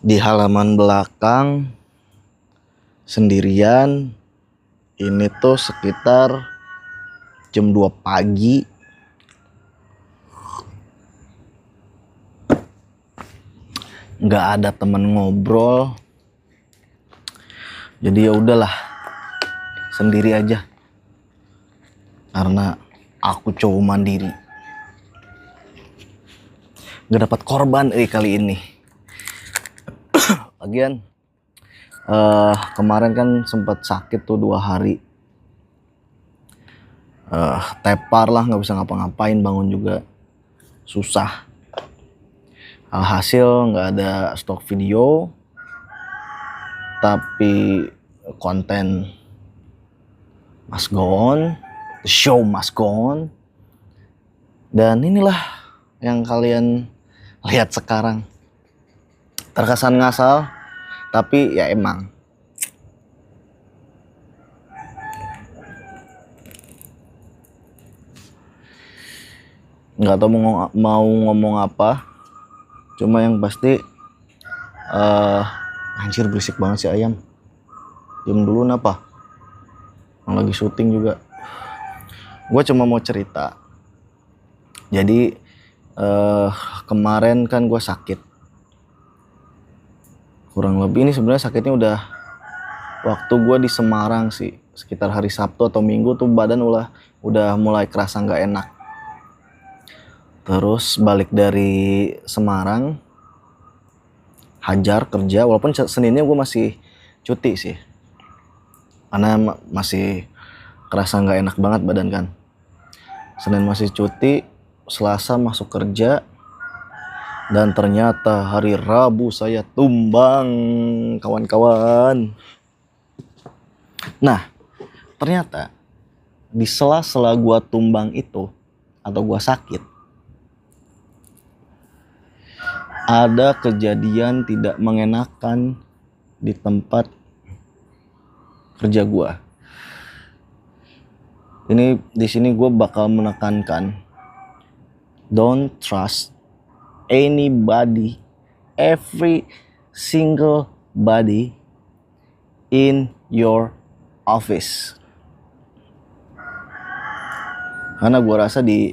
Di halaman belakang sendirian. Ini tuh sekitar jam 2 pagi. Nggak ada temen ngobrol. Jadi ya udahlah, sendiri aja. Karena aku cowok mandiri. Nggak dapat korban kali ini. Lagian kemarin kan sempat sakit tuh 2 hari. Tepar lah, nggak bisa ngapa-ngapain, bangun juga susah. Alhasil nggak ada stok video, tapi konten must go on, the show must go on. Dan inilah yang kalian lihat sekarang. Terkesan ngasal, tapi ya emang. Nggak tahu mau ngomong apa. Cuma yang pasti anjir berisik banget si ayam. Diam dulu napa? Yang lagi syuting juga. Gue cuma mau cerita. Jadi kemarin kan gue sakit. Kurang lebih ini sebenarnya sakitnya udah waktu gue di Semarang sih. Sekitar hari Sabtu atau Minggu tuh badan udah mulai kerasa nggak enak. Terus balik dari Semarang, hajar kerja, walaupun Seninnya gue masih cuti sih, karena masih kerasa nggak enak banget badan kan. Senin masih cuti, Selasa masuk kerja, dan ternyata hari Rabu saya tumbang, kawan-kawan. Nah, ternyata di sela-sela gue tumbang itu atau gue sakit, ada kejadian tidak mengenakan di tempat kerja gua. Ini di sini gua bakal menekankan, don't trust anybody, every single body in your office. Karena gua rasa di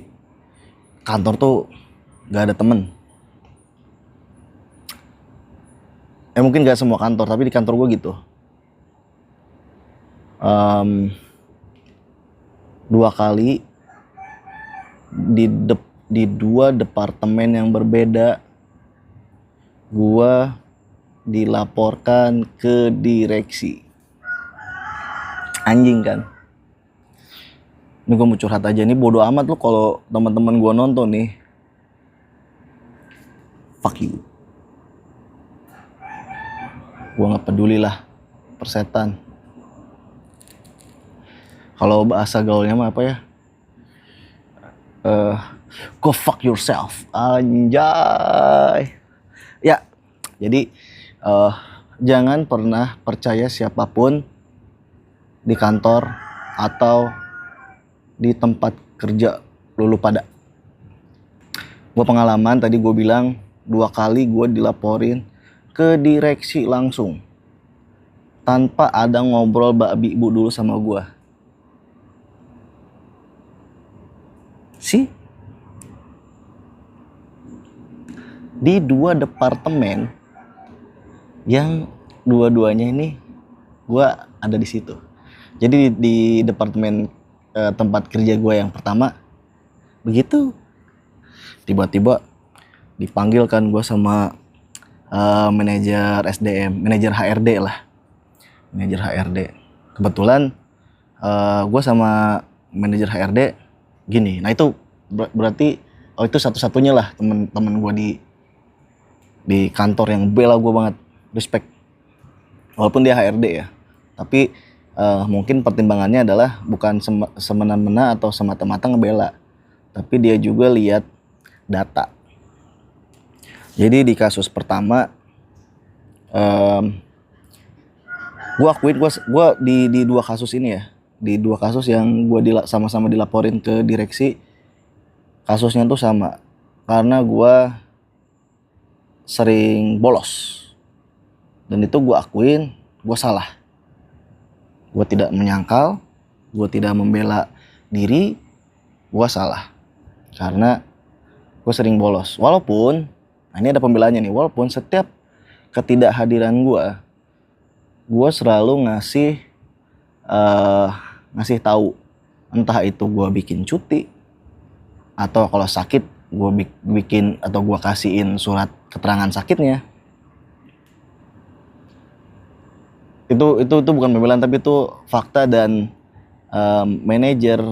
kantor tuh gak ada temen. Mungkin gak semua kantor, tapi di kantor gue gitu. 2 kali di 2 departemen yang berbeda, gue dilaporkan ke direksi. Anjing kan? Ini gue mau curhat aja, ini bodo amat lo kalau teman-teman gue nonton nih. Fuck you. Gue gak peduli lah, persetan. Kalau bahasa gaulnya mah apa ya? Go fuck yourself, anjay. Ya, jadi jangan pernah percaya siapapun di kantor atau di tempat kerja lulu pada. Gue pengalaman tadi gue bilang 2 kali gue dilaporin ke direksi langsung tanpa ada ngobrol babi ibu dulu sama gua. Sih, di 2 departemen yang dua-duanya ini gua ada di situ. Jadi di departemen tempat kerja gua yang pertama begitu tiba-tiba dipanggil kan gua sama manajer SDM, manajer HRD lah, manajer HRD. Kebetulan gue sama manajer HRD gini. Nah itu berarti itu satu-satunya lah teman-teman gue di kantor yang bela gue banget, respect. Walaupun dia HRD ya, tapi mungkin pertimbangannya adalah bukan semena-mena atau semata-mata ngebela, tapi dia juga lihat data. Jadi di kasus pertama, gue akuin gue di 2 kasus ini ya, di 2 kasus yang gue sama-sama dilaporin ke direksi, kasusnya tuh sama, karena gue sering bolos. Dan itu gue akuin, gue salah. Gue tidak menyangkal, gue tidak membela diri, gue salah. Karena gue sering bolos. Walaupun, nah ini ada pembelaannya nih, walaupun setiap ketidakhadiran gue selalu ngasih tahu, entah itu gue bikin cuti, atau kalau sakit gue bikin atau gue kasihin surat keterangan sakitnya. Itu bukan pembelaan, tapi itu fakta, dan manajer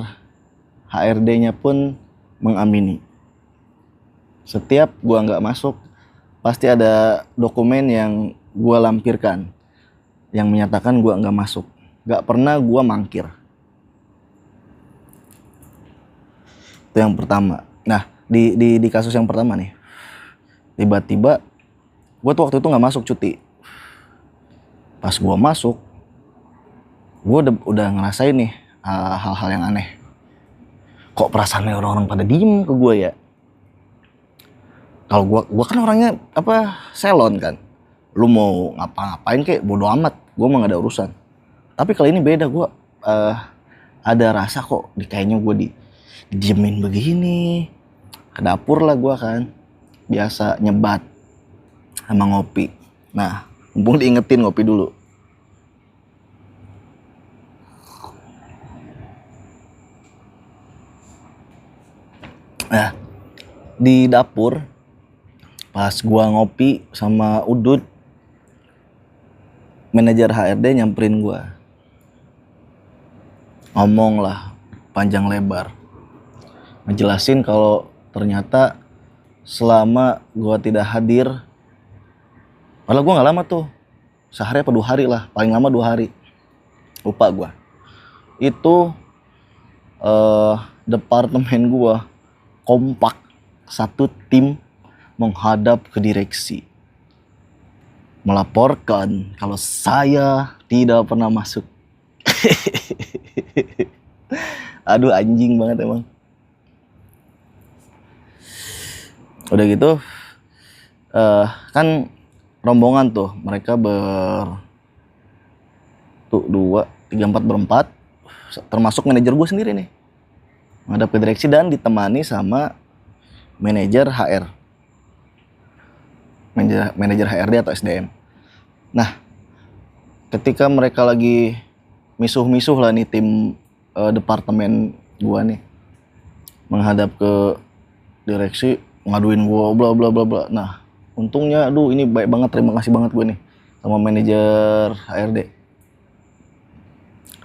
HRD-nya pun mengamini. Setiap gua nggak masuk, pasti ada dokumen yang gua lampirkan yang menyatakan gua nggak masuk. Nggak pernah gua mangkir. Itu yang pertama. Nah, di kasus yang pertama nih, tiba-tiba gua tuh waktu itu nggak masuk cuti. Pas gua masuk, gua udah ngerasain nih hal-hal yang aneh. Kok perasaannya orang-orang pada diem ke gua ya? Kalau gua kan orangnya selon kan. Lu mau ngapa-ngapain kek bodo amat, gua mah gak ada urusan. Tapi kali ini beda, gua ada rasa kok kayaknya gua didiemin begini. Ke dapur lah gua kan, biasa nyebat sama ngopi. Nah, mumpung diingetin ngopi dulu. Nah, di dapur pas gua ngopi sama Udut, manajer HRD nyamperin gua. Ngomong lah panjang lebar. Ngejelasin kalau ternyata selama gua tidak hadir, padahal gua gak lama tuh, sehari apa 2 hari lah, paling lama 2 hari. Lupa gua. Itu departemen gua kompak, satu tim menghadap ke direksi, melaporkan kalau saya tidak pernah masuk. Aduh, anjing banget emang. Udah gitu kan rombongan tuh, mereka 2, 3, 4, berempat, termasuk manajer gue sendiri nih, menghadap ke direksi dan ditemani sama manajer HR, manajer HRD atau SDM. Nah, ketika mereka lagi misuh-misuh lah nih, tim departemen gua nih menghadap ke direksi, ngaduin gua bla bla bla bla. Nah, untungnya aduh ini baik banget, terima kasih banget gue nih sama manajer HRD.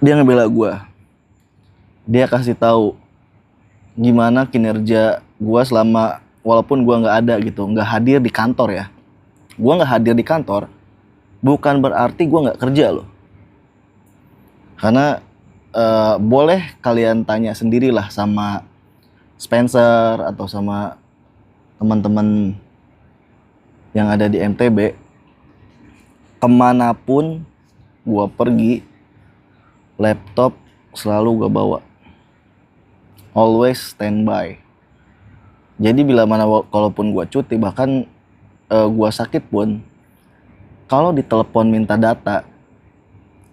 Dia ngebela gua. Dia kasih tahu gimana kinerja gua selama, walaupun gua nggak ada gitu, nggak hadir di kantor ya. Gua nggak hadir di kantor bukan berarti gua nggak kerja loh. Karena boleh kalian tanya sendirilah sama Spencer atau sama teman-teman yang ada di MTB, kemanapun gua pergi, laptop selalu gua bawa, always standby. Jadi bila mana kalaupun gua cuti, bahkan gua sakit pun, kalau ditelepon minta data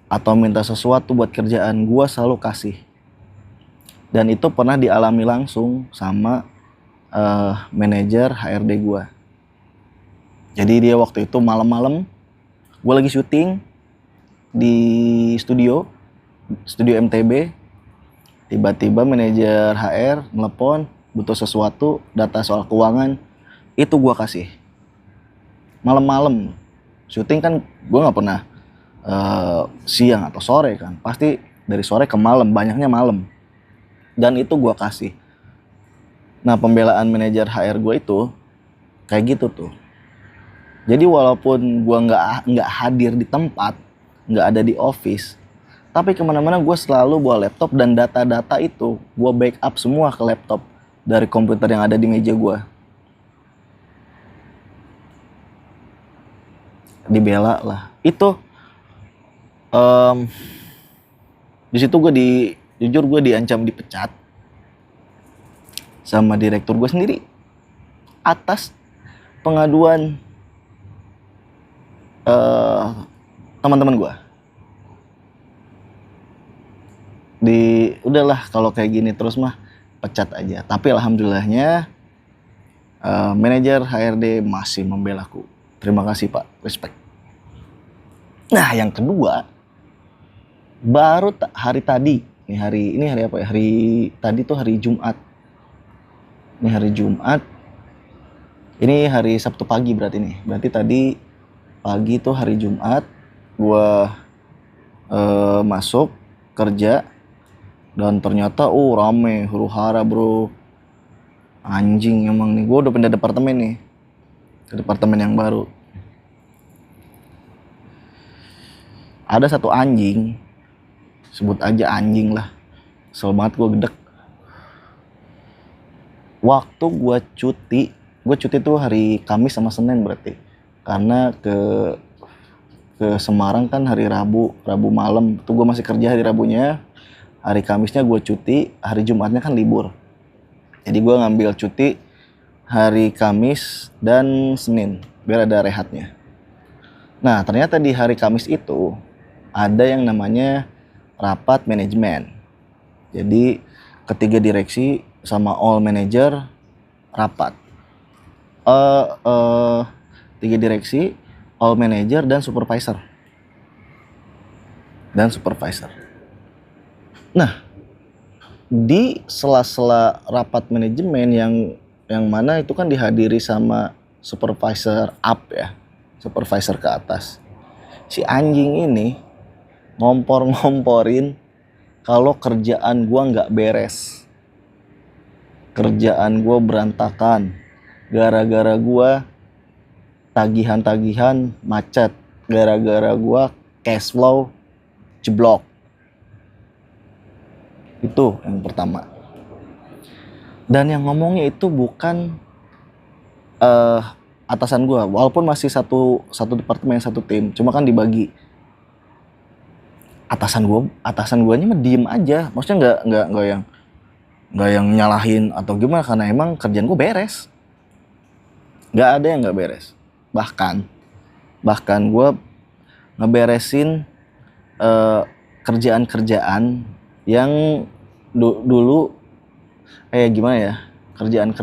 atau minta sesuatu buat kerjaan, gua selalu kasih. Dan itu pernah dialami langsung sama manajer HRD gua. Jadi dia waktu itu malam-malam, gua lagi syuting di studio MTB, tiba-tiba manajer HR telepon butuh sesuatu, data soal keuangan, itu gua kasih. Malam-malam, syuting kan gua nggak pernah siang atau sore kan, pasti dari sore ke malam, banyaknya malam, dan itu gua kasih. Nah, pembelaan manajer HR gua itu kayak gitu tuh. Jadi walaupun gua nggak hadir di tempat, nggak ada di office, tapi kemana-mana gue selalu bawa laptop, dan data-data itu gue backup semua ke laptop dari komputer yang ada di meja gue. Dibela lah. Itu di situ jujur gue diancam dipecat sama direktur gue sendiri atas pengaduan eh teman-teman gue udahlah kalau kayak gini terus mah pecat aja. Tapi alhamdulillahnya manajer HRD masih membelaku. Terima kasih Pak, respect. Nah yang kedua, baru hari tadi, ini hari apa ya? Hari tadi tuh hari Jumat. Ini hari Jumat. Ini hari Sabtu pagi berarti nih. Berarti tadi pagi tuh hari Jumat, gua masuk kerja dan ternyata rame, huru-hara bro. Anjing emang nih, gue udah pindah departemen nih, ke departemen yang baru. Ada satu anjing, sebut aja anjing lah, kesel banget gue gedek. Waktu gue cuti tuh hari Kamis sama Senin berarti, karena ke Semarang kan hari Rabu malam, tuh gue masih kerja hari Rabunya, hari Kamisnya gue cuti, hari Jumatnya kan libur. Jadi gue ngambil cuti hari Kamis dan Senin, biar ada rehatnya. Nah ternyata di hari Kamis itu ada yang namanya rapat manajemen. Jadi ketiga direksi sama all manager rapat. Tiga direksi, all manager dan supervisor. Nah di sela-sela rapat manajemen yang mana itu kan dihadiri sama supervisor up ya, supervisor ke atas. Si anjing ini ngompor-ngomporin kalau kerjaan gua nggak beres, kerjaan gua berantakan gara-gara gua tagihan-tagihan macet, gara-gara gua cash flow jeblok. Itu yang pertama. Dan yang ngomongnya itu bukan atasan gue, walaupun masih satu departemen, satu tim, cuma kan dibagi. Atasan gue mah diem aja, maksudnya nggak yang nyalahin atau gimana, karena emang kerjaan gue beres, nggak ada yang nggak beres. Bahkan gue ngeberesin kerjaan yang dulu gimana ya, kerjaan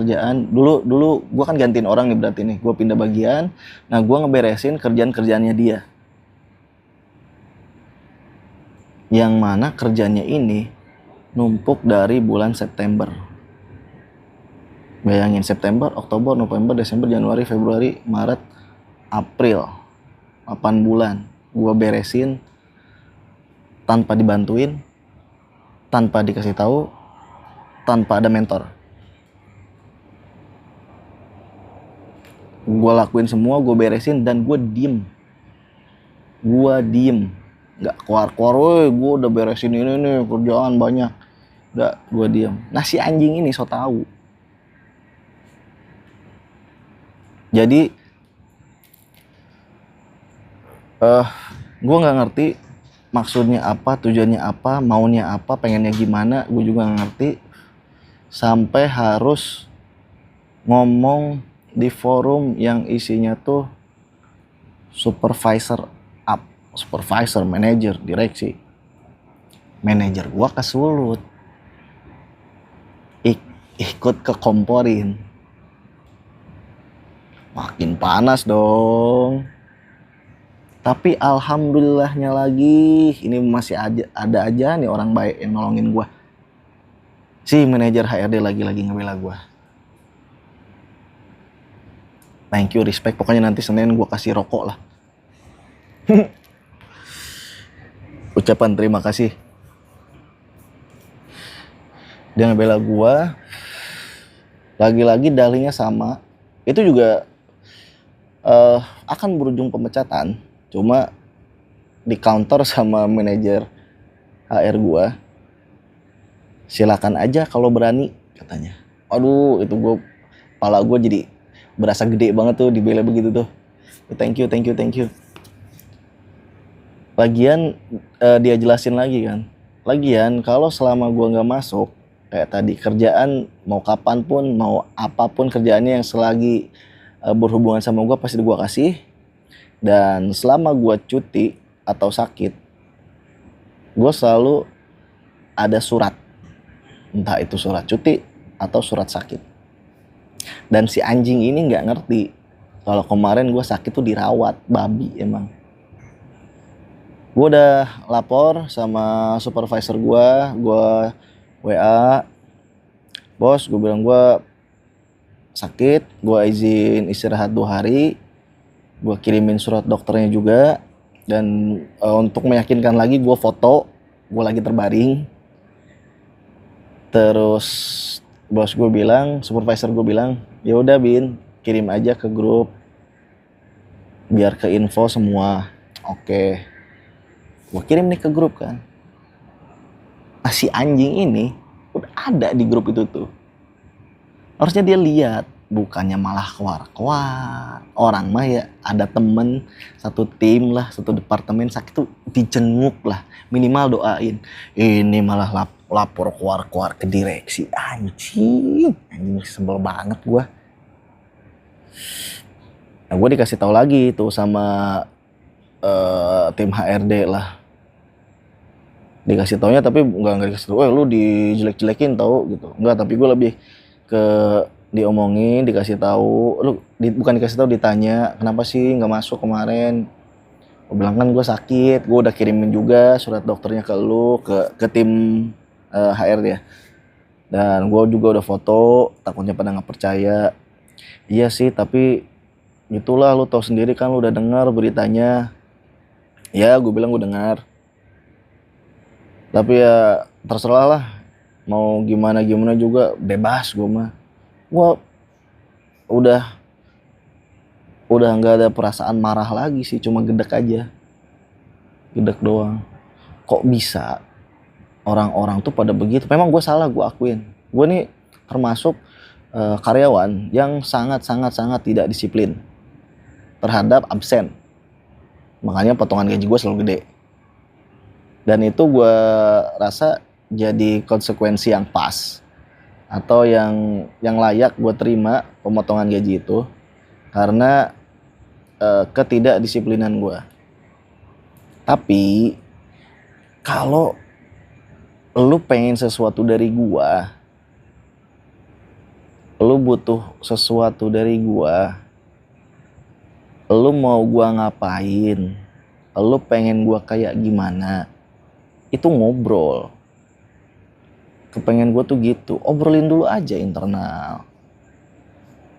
dulu gue kan gantiin orang nih, berarti nih gue pindah bagian. Nah gue ngeberesin kerjaannya dia, yang mana kerjanya ini numpuk dari bulan September. Bayangin, September, Oktober, November, Desember, Januari, Februari, Maret, April, 8 bulan gue beresin tanpa dibantuin, tanpa dikasih tahu, tanpa ada mentor. Gue lakuin semua, gue beresin, dan gue diem, nggak keluar, gue udah beresin ini nih, kerjaan banyak, nggak, gue diem. Nah si anjing ini so tahu. Jadi gue nggak ngerti maksudnya apa, tujuannya apa, maunya apa, pengennya gimana, gue juga nggak ngerti. Sampai harus ngomong di forum yang isinya tuh supervisor up, supervisor, manager, direksi. Manajer gue kesulut, ikut kekomporin. Makin panas dong. Tapi alhamdulillahnya lagi, ini masih ada aja nih orang baik yang nolongin gue. Si manajer HRD lagi ngebela gue. Thank you, respect. Pokoknya nanti Senin gue kasih rokok lah. Ucapan terima kasih. Dia ngebela gue. Lagi-lagi dalihnya sama. Itu juga akan berujung pemecatan. Cuma di counter sama manajer HR gue, silakan aja kalau berani, katanya. Aduh, itu kepala gue jadi berasa gede banget tuh dibela begitu tuh. Thank you. Lagian dia jelasin lagi kan. Lagian kalau selama gue nggak masuk, kayak tadi, kerjaan mau kapanpun, mau apapun kerjaannya yang selagi berhubungan sama gue pasti gue kasih. Dan selama gue cuti atau sakit, gue selalu ada surat, entah itu surat cuti atau surat sakit. Dan si anjing ini nggak ngerti kalau kemarin gue sakit tuh dirawat, babi emang. Gue udah lapor sama supervisor gue WA, bos, gue bilang gue sakit, gue izin istirahat 2 hari, gue kirimin surat dokternya juga, dan untuk meyakinkan lagi gue foto gue lagi terbaring. Terus bos gue bilang, supervisor gue bilang, ya udah Bin, kirim aja ke grup biar ke info semua. Oke, gue kirim nih ke grup kan. Nah, si anjing ini udah ada di grup itu tuh. Harusnya dia lihat, bukannya malah keluar. Orang mah ya ada temen, satu tim lah, satu departemen sakit tuh dijenguk lah, minimal doain. Ini malah lapor keluar ke direksi. Anjing sebel banget gua. Nah, gue dikasih tahu lagi tuh sama tim HRD lah. Dikasih taunya tapi nggak dikasih tahu, lu dijelek-jelekin tau gitu. Enggak, tapi gue lebih ke diomongin, dikasih tahu, bukan dikasih tahu, ditanya kenapa sih nggak masuk kemarin. Gue bilang kan gue sakit, gue udah kirimin juga surat dokternya ke lu, ke tim HR ya. Dan gue juga udah foto, takutnya pada nggak percaya. Iya sih, tapi gitulah, lu tahu sendiri kan, lu udah dengar beritanya. Ya, gue bilang gue dengar. Tapi ya terserah lah, mau gimana juga bebas gue mah. Gue udah nggak ada perasaan marah lagi sih, cuma gedek aja, gedek doang. Kok bisa orang-orang tuh pada begitu? Memang gue salah, gue akuin. Gue nih termasuk karyawan yang sangat tidak disiplin terhadap absen. Makanya potongan gaji gue selalu gede. Dan itu gue rasa jadi konsekuensi yang pas atau yang layak gue terima, pemotongan gaji itu, karena ketidakdisiplinan gue. Tapi kalau lu pengen sesuatu dari gue, lu butuh sesuatu dari gue, lu mau gue ngapain, lu pengen gue kayak gimana, itu ngobrol. Kepengen gue tuh gitu, obrolin dulu aja internal.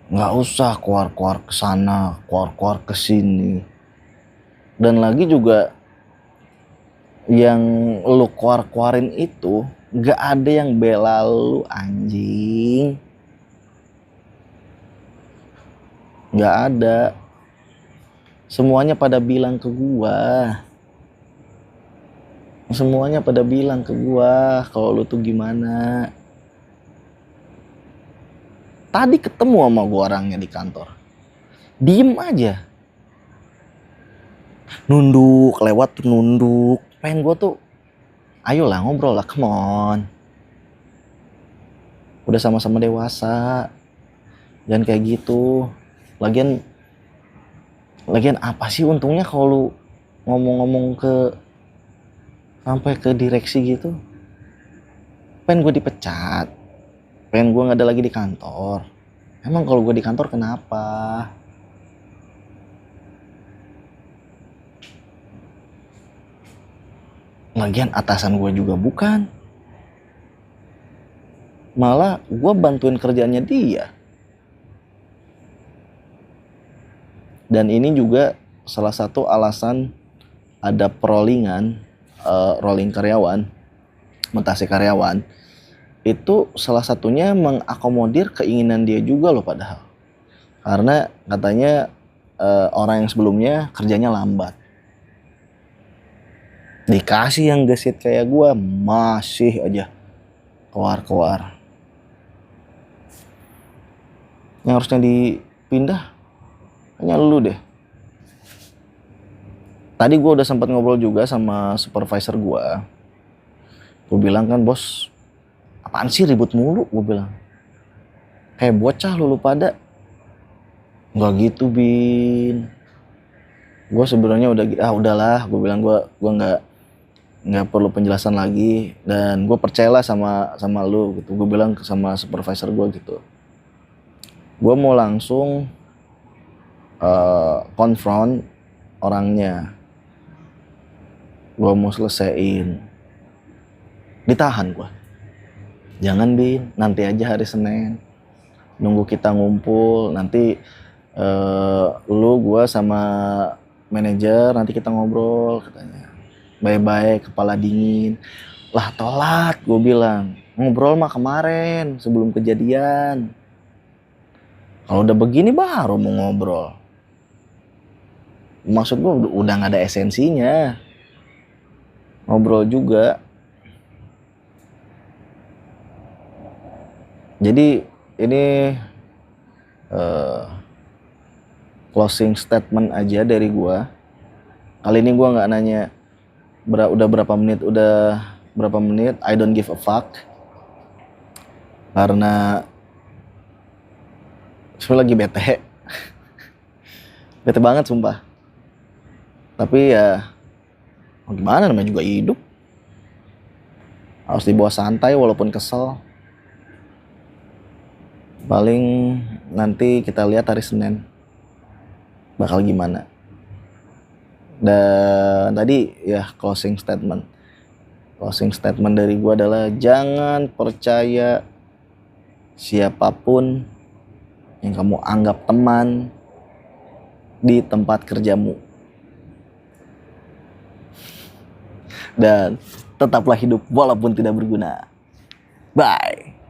Nggak usah keluar kesana, keluar kesini. Dan lagi juga yang lu keluarin itu nggak ada yang bela lu, anjing. Nggak ada. Semuanya pada bilang ke gua. Kalau lu tuh gimana. Tadi ketemu sama gua orangnya di kantor. Diem aja. Nunduk, lewat tuh nunduk. Pengen gua tuh, ayolah ngobrol lah, come on. Udah sama-sama dewasa. Jangan kayak gitu. Lagian apa sih untungnya kalau lu ngomong-ngomong sampai ke direksi gitu? Pengen gue dipecat, pengen gue nggak ada lagi di kantor. Emang kalau gue di kantor kenapa? Lagian atasan gue juga bukan. Malah gue bantuin kerjaannya dia. Dan ini juga salah satu alasan ada rolling karyawan, mutasi karyawan. Itu salah satunya mengakomodir keinginan dia juga loh padahal. Karena katanya orang yang sebelumnya kerjanya lambat. Dikasih yang gesit kayak gue masih aja keluar. Yang harusnya dipindah hanya lu deh. Tadi gue udah sempat ngobrol juga sama supervisor gue. Gue bilang kan, bos, apaan sih ribut mulu, gue bilang. Kayak bocah lu pada. Nggak gitu, Bin. Gue sebenarnya udahlah, gue bilang gue nggak perlu penjelasan lagi, dan gue percayalah sama lu gitu. Gue bilang sama supervisor gue gitu, gue mau langsung konfront orangnya, gue mau selesaiin. Ditahan gue, jangan Bin, nanti aja hari Senin, nunggu kita ngumpul nanti, lu gue sama manajer nanti kita ngobrol katanya, baik-baik kepala dingin. Lah telat, gue bilang, ngobrol mah kemarin sebelum kejadian, kalau udah begini baru mau ngobrol. Maksud gue udah gak ada esensinya ngobrol juga. Jadi ini closing statement aja dari gua. Kali ini gua nggak nanya udah berapa menit, I don't give a fuck, karena sebenarnya lagi bete banget sumpah. Tapi ya gimana, namanya juga hidup, harus dibawa santai walaupun kesel. Paling nanti kita lihat hari Senin bakal gimana. Dan tadi ya closing statement dari gue adalah jangan percaya siapapun yang kamu anggap teman di tempat kerjamu, dan tetaplah hidup walaupun tidak berguna. Bye.